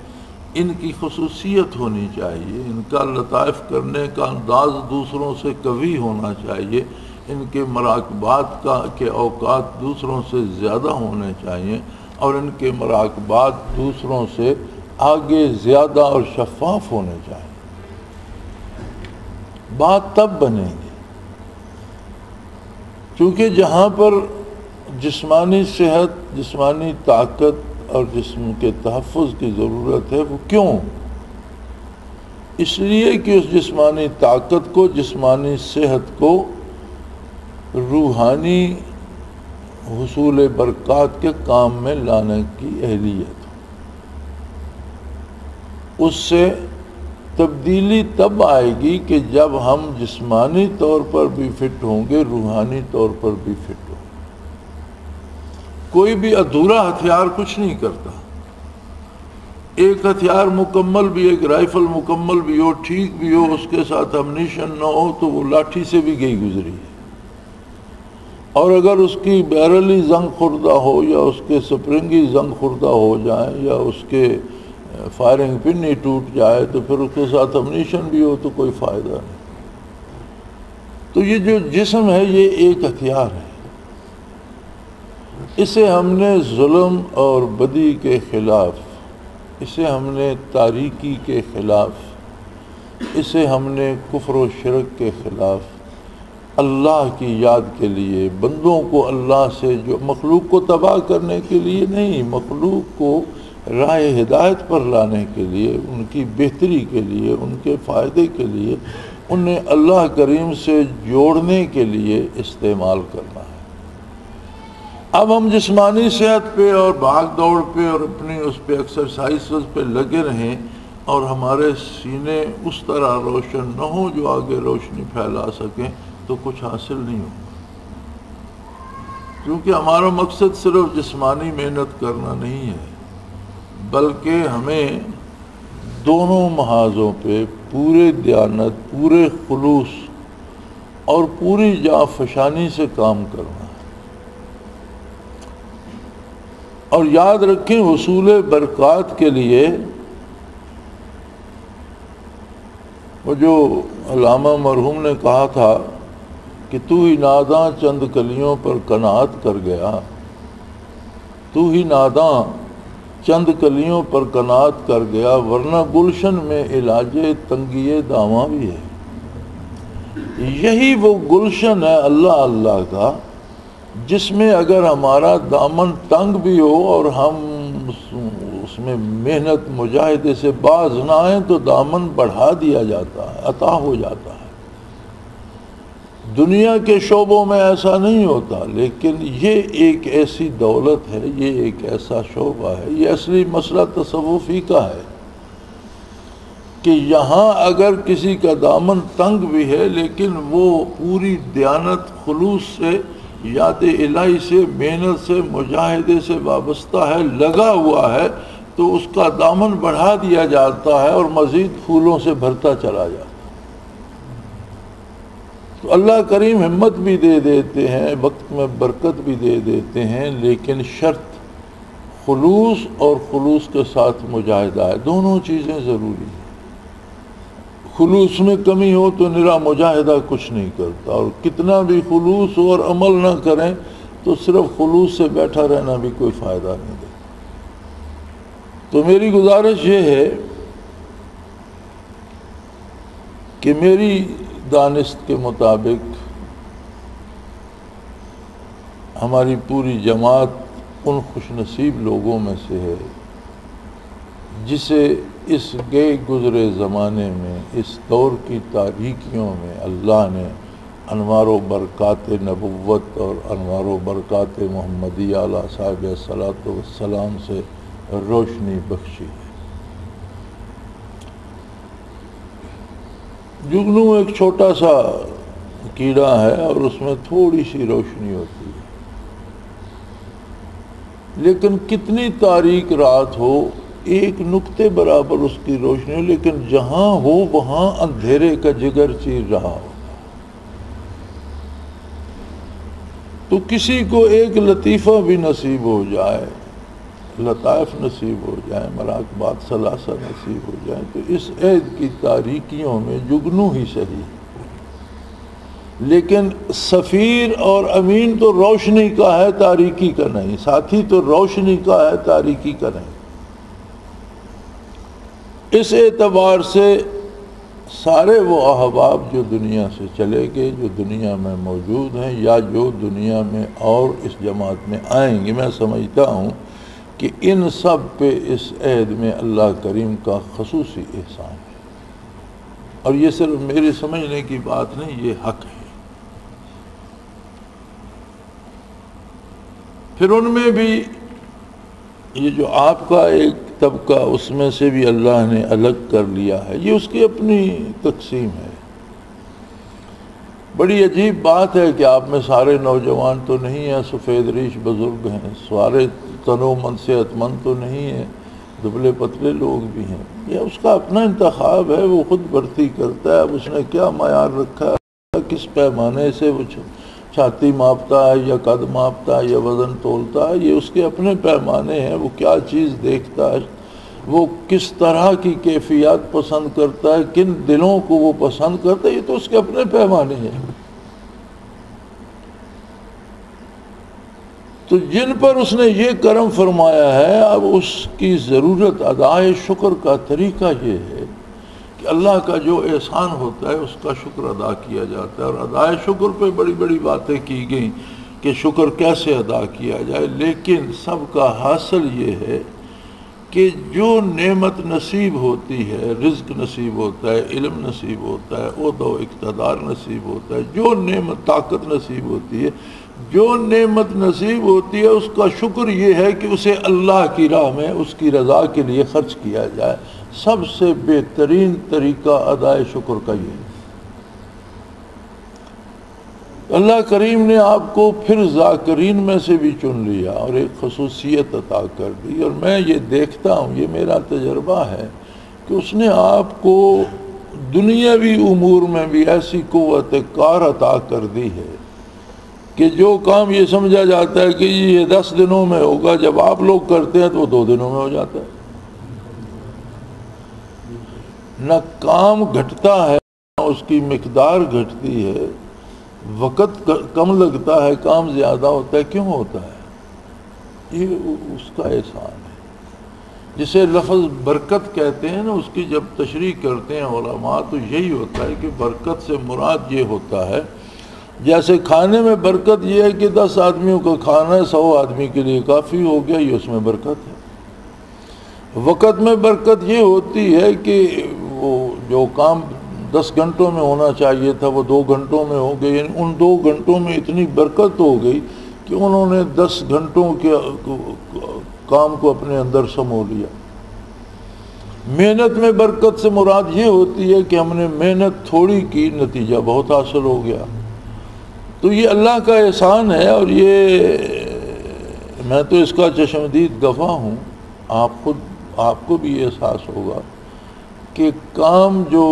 ان کی خصوصیت ہونی چاہیے، ان کا لطائف کرنے کا انداز دوسروں سے قوی ہونا چاہیے، ان کے مراقبات کے اوقات دوسروں سے زیادہ ہونے چاہیے، اور ان کے مراقبات دوسروں سے آگے زیادہ اور شفاف ہونے چاہیے۔ بات تب بنے گی چونکہ جہاں پر جسمانی صحت، جسمانی طاقت اور جسم کے تحفظ کی ضرورت ہے، وہ کیوں؟ اس لیے کہ اس جسمانی طاقت کو، جسمانی صحت کو روحانی حصول برکات کے کام میں لانے کی اہلیت، اس سے تبدیلی تب آئے گی کہ جب ہم جسمانی طور پر بھی فٹ ہوں گے، روحانی طور پر بھی فٹ ہوں گے۔ کوئی بھی ادھورا ہتھیار کچھ نہیں کرتا، ایک ہتھیار مکمل بھی، ایک رائفل مکمل بھی ہو، ٹھیک بھی ہو، اس کے ساتھ امنیشن نہ ہو تو وہ لاٹھی سے بھی گئی گزری ہے، اور اگر اس کی بیرلی زنگ خوردہ ہو یا اس کے سپرنگی زنگ خوردہ ہو جائیں یا اس کے فائرنگ پن ہی ٹوٹ جائے تو پھر اس کے ساتھ امنیشن بھی ہو تو کوئی فائدہ نہیں۔ تو یہ جو جسم ہے یہ ایک ہتھیار ہے، اسے ہم نے ظلم اور بدی کے خلاف، اسے ہم نے تاریکی کے خلاف، اسے ہم نے کفر و شرک کے خلاف، اللہ کی یاد کے لیے، بندوں کو اللہ سے، جو مخلوق کو تباہ کرنے کے لیے نہیں، مخلوق کو راہ ہدایت پر لانے کے لیے، ان کی بہتری کے لیے، ان کے فائدے کے لیے، انہیں اللہ کریم سے جوڑنے کے لیے استعمال کرنا ہے۔ اب ہم جسمانی صحت پہ اور بھاگ دوڑ پہ اور اپنی اس پہ ایکسرسائزز پہ لگے رہیں اور ہمارے سینے اس طرح روشن نہ ہوں جو آگے روشنی پھیلا سکیں تو کچھ حاصل نہیں ہوگا، کیونکہ ہمارا مقصد صرف جسمانی محنت کرنا نہیں ہے، بلکہ ہمیں دونوں محاذوں پہ پورے دیانت، پورے خلوص اور پوری جانفشانی سے کام کرنا ہے۔ اور یاد رکھیں حصول برکات کے لیے وہ جو علامہ مرحوم نے کہا تھا کہ تو ہی ناداں چند کلیوں پر قناعت کر گیا، تو ہی ناداں چند کلیوں پر قناعت کر گیا، ورنہ گلشن میں علاج تنگی داماں بھی ہے۔ یہی وہ گلشن ہے اللہ اللہ کا جس میں اگر ہمارا دامن تنگ بھی ہو اور ہم اس میں محنت مجاہدے سے باز نہ آئیں تو دامن بڑھا دیا جاتا ہے، عطا ہو جاتا ہے۔ دنیا کے شعبوں میں ایسا نہیں ہوتا، لیکن یہ ایک ایسی دولت ہے، یہ ایک ایسا شعبہ ہے، یہ اصلی مسئلہ تصوفی کا ہے کہ یہاں اگر کسی کا دامن تنگ بھی ہے لیکن وہ پوری دیانت، خلوص سے، یاد الہی سے، محنت سے، مجاہدے سے وابستہ ہے، لگا ہوا ہے، تو اس کا دامن بڑھا دیا جاتا ہے اور مزید پھولوں سے بھرتا چلا جاتا ہے۔ تو اللہ کریم ہمت بھی دے دیتے ہیں، وقت میں برکت بھی دے دیتے ہیں، لیکن شرط خلوص اور خلوص کے ساتھ مجاہدہ ہے، دونوں چیزیں ضروری ہیں۔ خلوص میں کمی ہو تو نرا مجاہدہ کچھ نہیں کرتا، اور کتنا بھی خلوص ہو اور عمل نہ کریں تو صرف خلوص سے بیٹھا رہنا بھی کوئی فائدہ نہیں دے۔ تو میری گزارش یہ ہے کہ میری دانست کے مطابق ہماری پوری جماعت ان خوش نصیب لوگوں میں سے ہے جسے اس گئے گزرے زمانے میں، اس دور کی تاریکیوں میں اللہ نے انوار و برکات نبوت اور انوار و برکات محمدیہ علیہ صاحب الصلاۃ والسلام سے روشنی بخشی ہے۔ جگنو ایک چھوٹا سا کیڑا ہے اور اس میں تھوڑی سی روشنی ہوتی ہے، لیکن کتنی تاریک رات ہو ایک نقطے برابر اس کی روشنی ہو، لیکن جہاں ہو وہاں اندھیرے کا جگر چیر رہا ہو۔ تو کسی کو ایک لطیفہ بھی نصیب ہو جائے، لطائف نصیب ہو جائے، مراقبات ثلاثہ نصیب ہو جائے، تو اس عید کی تاریکیوں میں جگنو ہی صحیح، لیکن سفیر اور امین تو روشنی کا ہے، تاریکی کا نہیں، ساتھی تو روشنی کا ہے، تاریکی کا نہیں۔ اس اعتبار سے سارے وہ احباب جو دنیا سے چلے گئے، جو دنیا میں موجود ہیں یا جو دنیا میں اور اس جماعت میں آئیں گے، میں سمجھتا ہوں کہ ان سب پہ اس عید میں اللہ کریم کا خصوصی احسان ہے، اور یہ صرف میرے سمجھنے کی بات نہیں، یہ حق ہے۔ پھر ان میں بھی یہ جو آپ کا ایک طبقہ، اس میں سے بھی اللہ نے الگ کر لیا ہے، یہ اس کی اپنی تقسیم ہے۔ بڑی عجیب بات ہے کہ آپ میں سارے نوجوان تو نہیں ہیں، سفید ریش بزرگ ہیں، سارے تنو مند صحت مند تو نہیں ہیں، دبلے پتلے لوگ بھی ہیں، یہ اس کا اپنا انتخاب ہے، وہ خود بھرتی کرتا ہے۔ اب اس نے کیا معیار رکھا ہے، کس پیمانے سے وہ چھاتی ماپتا ہے یا قد ماپتا ہے یا وزن تولتا ہے، یہ اس کے اپنے پیمانے ہیں۔ وہ کیا چیز دیکھتا ہے، وہ کس طرح کی کیفیات پسند کرتا ہے، کن دلوں کو وہ پسند کرتا ہے، یہ تو اس کے اپنے پیمانے ہیں۔ تو جن پر اس نے یہ کرم فرمایا ہے، اب اس کی ضرورت ادائے شکر کا طریقہ یہ ہے کہ اللہ کا جو احسان ہوتا ہے اس کا شکر ادا کیا جاتا ہے، اور ادائے شکر پہ بڑی بڑی باتیں کی گئیں کہ شکر کیسے ادا کیا جائے، لیکن سب کا حاصل یہ ہے کہ جو نعمت نصیب ہوتی ہے، رزق نصیب ہوتا ہے، علم نصیب ہوتا ہے، عہدہ و اقتدار نصیب ہوتا ہے، جو نعمت طاقت نصیب ہوتی ہے، جو نعمت نصیب ہوتی ہے، اس کا شکر یہ ہے کہ اسے اللہ کی راہ میں اس کی رضا کے لیے خرچ کیا جائے۔ سب سے بہترین طریقہ ادائے شکر کا یہ ہے۔ اللہ کریم نے آپ کو پھر ذاکرین میں سے بھی چن لیا اور ایک خصوصیت عطا کر دی، اور میں یہ دیکھتا ہوں، یہ میرا تجربہ ہے کہ اس نے آپ کو دنیاوی امور میں بھی ایسی قوت کار عطا کر دی ہے کہ جو کام یہ سمجھا جاتا ہے کہ یہ 10 دنوں میں ہوگا، جب آپ لوگ کرتے ہیں تو وہ 2 دنوں میں ہو جاتا ہے۔ نہ کام گھٹتا ہے، نہ اس کی مقدار گھٹتی ہے، وقت کم لگتا ہے، کام زیادہ ہوتا ہے۔ کیوں ہوتا ہے؟ یہ اس کا احسان ہے۔ جسے لفظ برکت کہتے ہیں نا، اس کی جب تشریح کرتے ہیں علماء تو یہی ہوتا ہے کہ برکت سے مراد یہ ہوتا ہے، جیسے کھانے میں برکت یہ ہے کہ 10 آدمیوں کا کھانا ہے، 100 آدمی کے لیے کافی ہو گیا، یہ اس میں برکت ہے۔ وقت میں برکت یہ ہوتی ہے کہ وہ جو کام 10 گھنٹوں میں ہونا چاہیے تھا وہ 2 گھنٹوں میں ہو گئی، یعنی ان 2 گھنٹوں میں اتنی برکت ہو گئی کہ انہوں نے 10 گھنٹوں کے کام کو اپنے اندر سمو لیا۔ محنت میں برکت سے مراد یہ ہوتی ہے کہ ہم نے محنت تھوڑی کی، نتیجہ بہت حاصل ہو گیا۔ تو یہ اللہ کا احسان ہے، اور یہ میں تو اس کا چشمدید گواہ ہوں۔ آپ کو بھی یہ احساس ہوگا کہ کام جو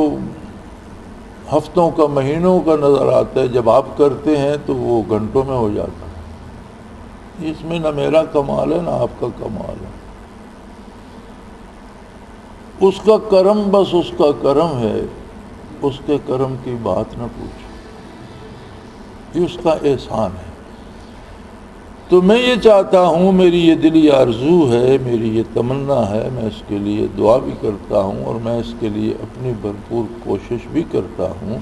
ہفتوں کا، مہینوں کا نظر آتا ہے، جب آپ کرتے ہیں تو وہ گھنٹوں میں ہو جاتا ہے۔ اس میں نہ میرا کمال ہے نہ آپ کا کمال ہے، اس کا کرم، بس اس کا کرم ہے اس کے کرم کی بات نہ پوچھو، یہ اس کا احسان ہے۔ تو میں یہ چاہتا ہوں، میری یہ دلی آرزو ہے، میری یہ تمنا ہے، میں اس کے لیے دعا بھی کرتا ہوں اور میں اس کے لیے اپنی بھرپور کوشش بھی کرتا ہوں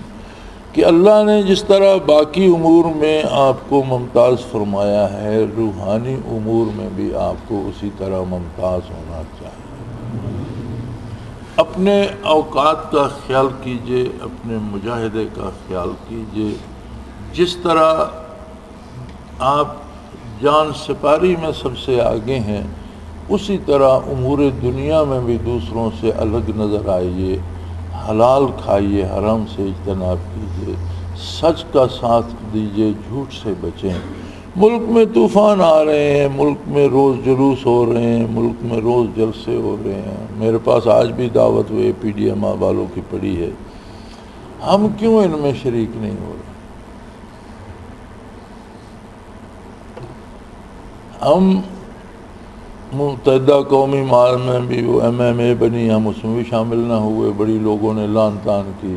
کہ اللہ نے جس طرح باقی امور میں آپ کو ممتاز فرمایا ہے، روحانی امور میں بھی آپ کو اسی طرح ممتاز ہونا چاہیے۔ اپنے اوقات کا خیال کیجئے، اپنے مجاہدے کا خیال کیجئے۔ جس طرح آپ جان سپاری میں سب سے آگے ہیں، اسی طرح امور دنیا میں بھی دوسروں سے الگ نظر آئیے، حلال کھائیے، حرام سے اجتناب کیجیے، سچ کا ساتھ دیجیے، جھوٹ سے بچیں۔ ملک میں طوفان آ رہے ہیں، ملک میں روز جلوس ہو رہے ہیں، ملک میں روز جلسے ہو رہے ہیں۔ میرے پاس آج بھی دعوت ہوئے PDM والوں کی پڑی ہے، ہم کیوں ان میں شریک نہیں ہو رہے؟ ہم متحدہ قومی مال میں بھی وہ MMA بنی، ہم اس میں بھی شامل نہ ہوئے۔ بڑی لوگوں نے لان تان کی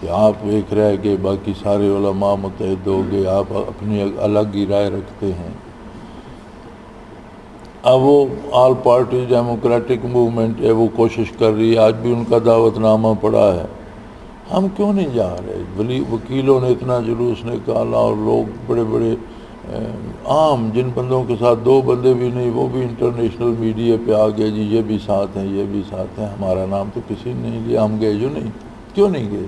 کہ آپ ایک رہ گئے، باقی سارے علماء متحد ہو گئے، آپ اپنی الگ ہی رائے رکھتے ہیں۔ اب وہ آل پارٹی ڈیموکریٹک موومنٹ ہے، وہ کوشش کر رہی ہے، آج بھی ان کا دعوت نامہ پڑا ہے، ہم کیوں نہیں جا رہے؟ وکیلوں نے اتنا جلوس نکالا اور لوگ بڑے بڑے عام جن بندوں کے ساتھ 2 بندے بھی نہیں، وہ بھی انٹرنیشنل میڈیا پہ آ گئے، جی یہ بھی ساتھ ہیں، یہ بھی ساتھ ہیں۔ ہمارا نام تو کسی نے نہیں لیا، ہم گئے جو نہیں، کیوں نہیں گئے؟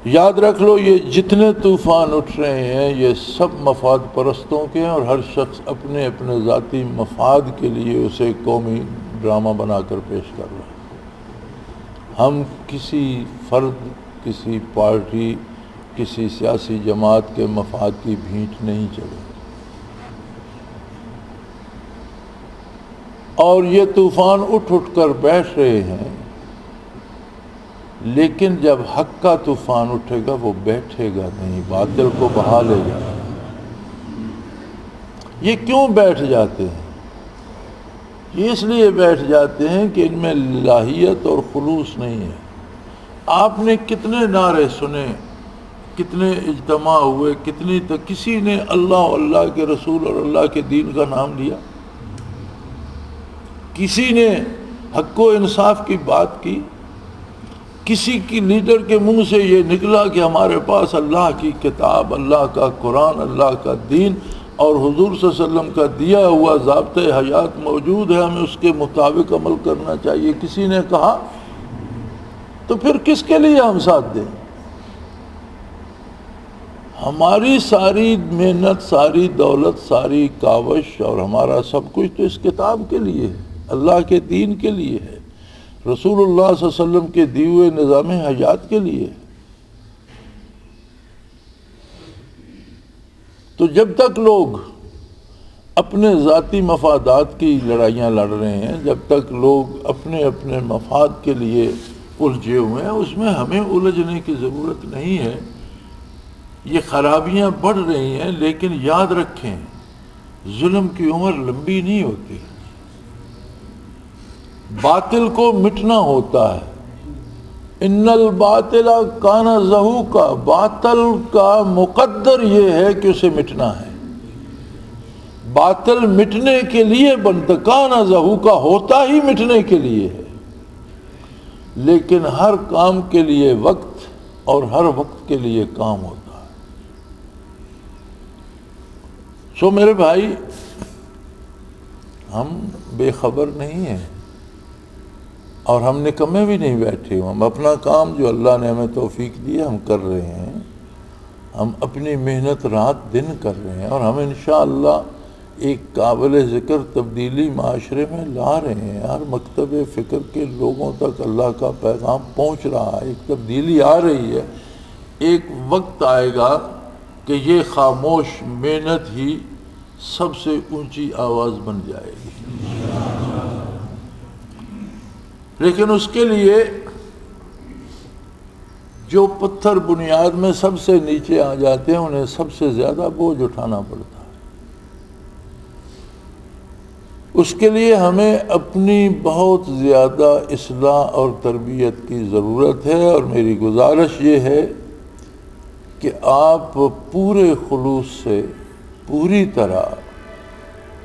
یاد رکھ لو، یہ جتنے طوفان اٹھ رہے ہیں یہ سب مفاد پرستوں کے ہیں، اور ہر شخص اپنے اپنے ذاتی مفاد کے لیے اسے قومی ڈرامہ بنا کر پیش کر رہا ہے۔ ہم کسی فرد، کسی پارٹی، کسی سیاسی جماعت کے مفاد کی بھینٹ نہیں چڑھے۔ اور یہ طوفان اٹھ اٹھ کر بیٹھ رہے ہیں، لیکن جب حق کا طوفان اٹھے گا وہ بیٹھے گا نہیں، باطل کو بہا لے گا۔ یہ کیوں بیٹھ جاتے ہیں؟ یہ اس لیے بیٹھ جاتے ہیں کہ ان میں الہیت اور خلوص نہیں ہے۔ آپ نے کتنے نعرے سنے، کتنے اجتماع ہوئے، کتنی تک کسی نے اللہ اور اللہ کے رسول اور اللہ کے دین کا نام لیا؟ کسی نے حق و انصاف کی بات کی؟ کسی کی لیڈر کے منہ سے یہ نکلا کہ ہمارے پاس اللہ کی کتاب، اللہ کا قرآن، اللہ کا دین اور حضور صلی اللہ علیہ وسلم کا دیا ہوا ضابطۂ حیات موجود ہے، ہمیں اس کے مطابق عمل کرنا چاہیے؟ کسی نے کہا؟ تو پھر کس کے لیے ہم ساتھ دیں؟ ہماری ساری محنت، ساری دولت، ساری کاوش اور ہمارا سب کچھ تو اس کتاب کے لیے ہے، اللہ کے دین کے لیے ہے، رسول اللہ صلی اللہ علیہ وسلم کے دیے ہوئے نظام حیات کے لیے۔ تو جب تک لوگ اپنے ذاتی مفادات کی لڑائیاں لڑ رہے ہیں، جب تک لوگ اپنے اپنے مفاد کے لیے الجھے ہوئے ہیں، اس میں ہمیں الجھنے کی ضرورت نہیں ہے۔ یہ خرابیاں بڑھ رہی ہیں، لیکن یاد رکھیں ظلم کی عمر لمبی نہیں ہوتی، باطل کو مٹنا ہوتا ہے۔ ان الباطل کان زہوقا، باطل کا مقدر یہ ہے کہ اسے مٹنا ہے۔ باطل مٹنے کے لیے بنتا، کان زہوقا ہوتا ہی مٹنے کے لیے ہے، لیکن ہر کام کے لیے وقت اور ہر وقت کے لیے کام ہوتا ہے۔ سو میرے بھائی، ہم بے خبر نہیں ہیں اور ہم نکمے بھی نہیں بیٹھے ہوئے۔ ہم اپنا کام جو اللہ نے ہمیں توفیق دی ہم کر رہے ہیں، ہم اپنی محنت رات دن کر رہے ہیں، اور ہم انشاءاللہ ایک قابل ذکر تبدیلی معاشرے میں لا رہے ہیں۔ ہر مکتب فکر کے لوگوں تک اللہ کا پیغام پہنچ رہا ہے، ایک تبدیلی آ رہی ہے۔ ایک وقت آئے گا کہ یہ خاموش محنت ہی سب سے اونچی آواز بن جائے گی، لیکن اس کے لیے جو پتھر بنیاد میں سب سے نیچے آ جاتے ہیں انہیں سب سے زیادہ بوجھ اٹھانا پڑتا ہے۔ اس کے لیے ہمیں اپنی بہت زیادہ اصلاح اور تربیت کی ضرورت ہے، اور میری گزارش یہ ہے کہ آپ پورے خلوص سے پوری طرح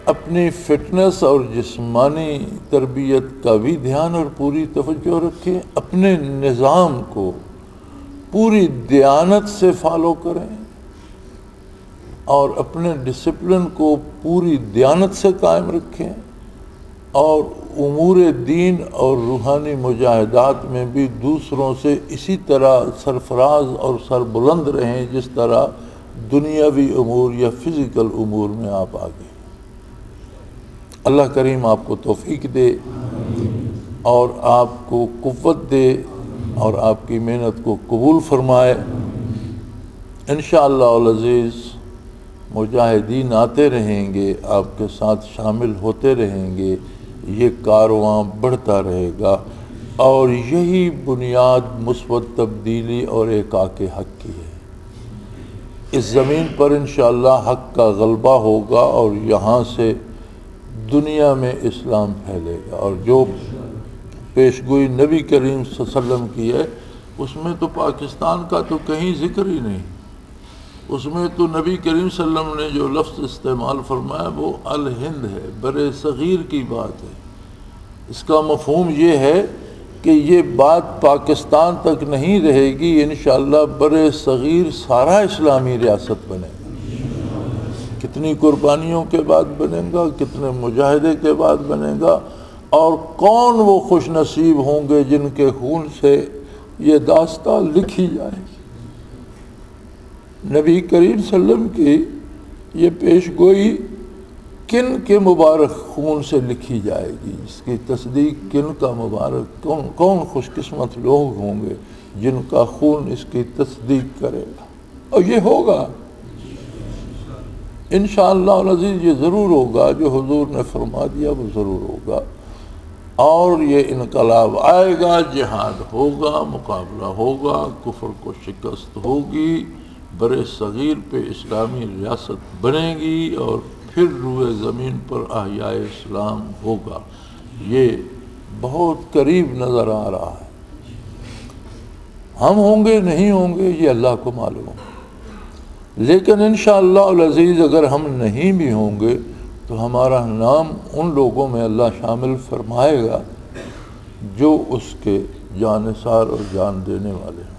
اپنی فٹنس اور جسمانی تربیت کا بھی دھیان اور پوری توجہ رکھیں، اپنے نظام کو پوری دیانت سے فالو کریں اور اپنے ڈسپلن کو پوری دیانت سے قائم رکھیں، اور امور دین اور روحانی مجاہدات میں بھی دوسروں سے اسی طرح سرفراز اور سربلند رہیں جس طرح دنیاوی امور یا فزیکل امور میں آپ آگے۔ اللہ کریم آپ کو توفیق دے اور آپ کو قوت دے اور آپ کی محنت کو قبول فرمائے۔ انشاءاللہ العزیز مجاہدین آتے رہیں گے، آپ کے ساتھ شامل ہوتے رہیں گے، یہ کارواں بڑھتا رہے گا، اور یہی بنیاد مثبت تبدیلی اور احقاق حق کی ہے۔ اس زمین پر انشاءاللہ حق کا غلبہ ہوگا اور یہاں سے دنیا میں اسلام پھیلے گا۔ اور جو پیشگوئی نبی کریم صلی اللہ علیہ وسلم کی ہے، اس میں تو پاکستان کا تو کہیں ذکر ہی نہیں، اس میں تو نبی کریم صلی اللہ علیہ وسلم نے جو لفظ استعمال فرمایا وہ الہند ہے، بر صغیر کی بات ہے۔ اس کا مفہوم یہ ہے کہ یہ بات پاکستان تک نہیں رہے گی، انشاءاللہ بر صغیر سارا اسلامی ریاست بنے گا۔ کتنی قربانیوں کے بعد بنے گا، کتنے مجاہدے کے بعد بنے گا، اور کون وہ خوش نصیب ہوں گے جن کے خون سے یہ داستان لکھی جائے گی۔ نبی کریم صلی اللہ علیہ وسلم کی یہ پیش گوئی کن کے مبارک خون سے لکھی جائے گی، اس کی تصدیق کن کا مبارک کون خوش قسمت لوگ ہوں گے جن کا خون اس کی تصدیق کرے گا، اور یہ ہوگا انشاءاللہ العزیز، یہ ضرور ہوگا، جو حضور نے فرما دیا وہ ضرور ہوگا، اور یہ انقلاب آئے گا، جہاد ہوگا، مقابلہ ہوگا، کفر کو شکست ہوگی، بر صغیر پہ اسلامی ریاست بنے گی، اور پھر روئے زمین پر احیاء اسلام ہوگا۔ یہ بہت قریب نظر آ رہا ہے۔ ہم ہوں گے نہیں ہوں گے یہ اللہ کو معلوم، لیکن انشاءاللہ العزیز اگر ہم نہیں بھی ہوں گے تو ہمارا نام ان لوگوں میں اللہ شامل فرمائے گا جو اس کے جانثار اور جان دینے والے ہیں۔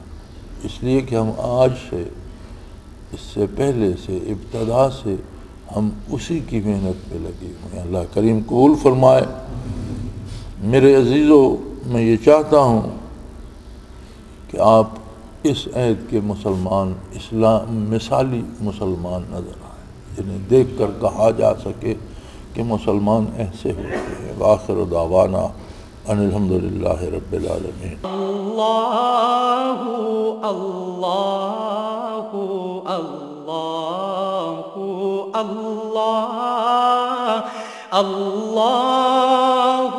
اس لیے کہ ہم آج سے، اس سے پہلے سے، ابتدا سے ہم اسی کی محنت پہ لگے ہوئے ہیں۔ اللہ کریم قبول فرمائے۔ میرے عزیزوں، میں یہ چاہتا ہوں کہ آپ اس عہد کے مسلمان، اسلام مثالی مسلمان نظر آئیں، جنہیں دیکھ کر کہا جا سکے کہ مسلمان ایسے ہوتے ہیں۔ وآخر دعوانا ان الحمدللہ رب العالمین۔ اللہ اللہ اللہ اللہ اللہ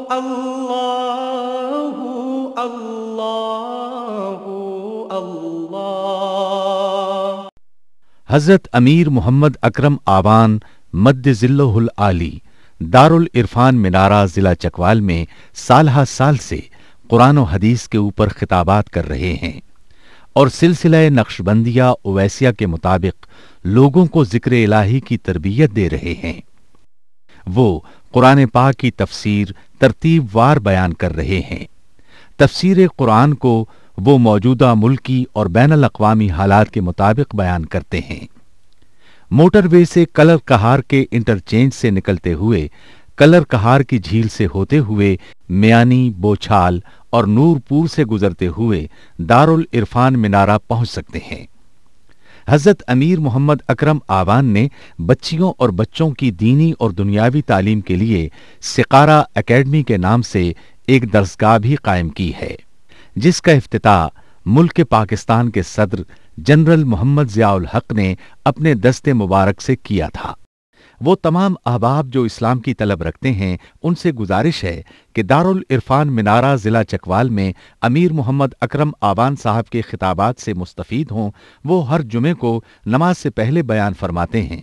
اللہ اللہ اللہ۔ حضرت امیر محمد اکرم آبان مد ذلہ العالی دارالعرفان منارہ ضلع چکوال میں سالہ سال سے قرآن و حدیث کے اوپر خطابات کر رہے ہیں، اور سلسلہ نقشبندیہ اویسیہ کے مطابق لوگوں کو ذکر الہی کی تربیت دے رہے ہیں۔ وہ قرآن پاک کی تفسیر ترتیب وار بیان کر رہے ہیں۔ تفسیر قرآن کو وہ موجودہ ملکی اور بین الاقوامی حالات کے مطابق بیان کرتے ہیں۔ موٹر وے سے کلر کہار کے انٹرچینج سے نکلتے ہوئے، کلر کہار کی جھیل سے ہوتے ہوئے، میانی، بوچھال اور نورپور سے گزرتے ہوئے دارالعرفان منارہ پہنچ سکتے ہیں۔ حضرت امیر محمد اکرم آبان نے بچیوں اور بچوں کی دینی اور دنیاوی تعلیم کے لیے سقارہ اکیڈمی کے نام سے ایک درسگاہ بھی قائم کی ہے، جس کا افتتاح ملک پاکستان کے صدر جنرل محمد ضیاء الحق نے اپنے دست مبارک سے کیا تھا۔ وہ تمام احباب جو اسلام کی طلب رکھتے ہیں، ان سے گزارش ہے کہ دارالعرفان منارہ ضلع چکوال میں امیر محمد اکرم آبان صاحب کے خطابات سے مستفید ہوں۔ وہ ہر جمعے کو نماز سے پہلے بیان فرماتے ہیں۔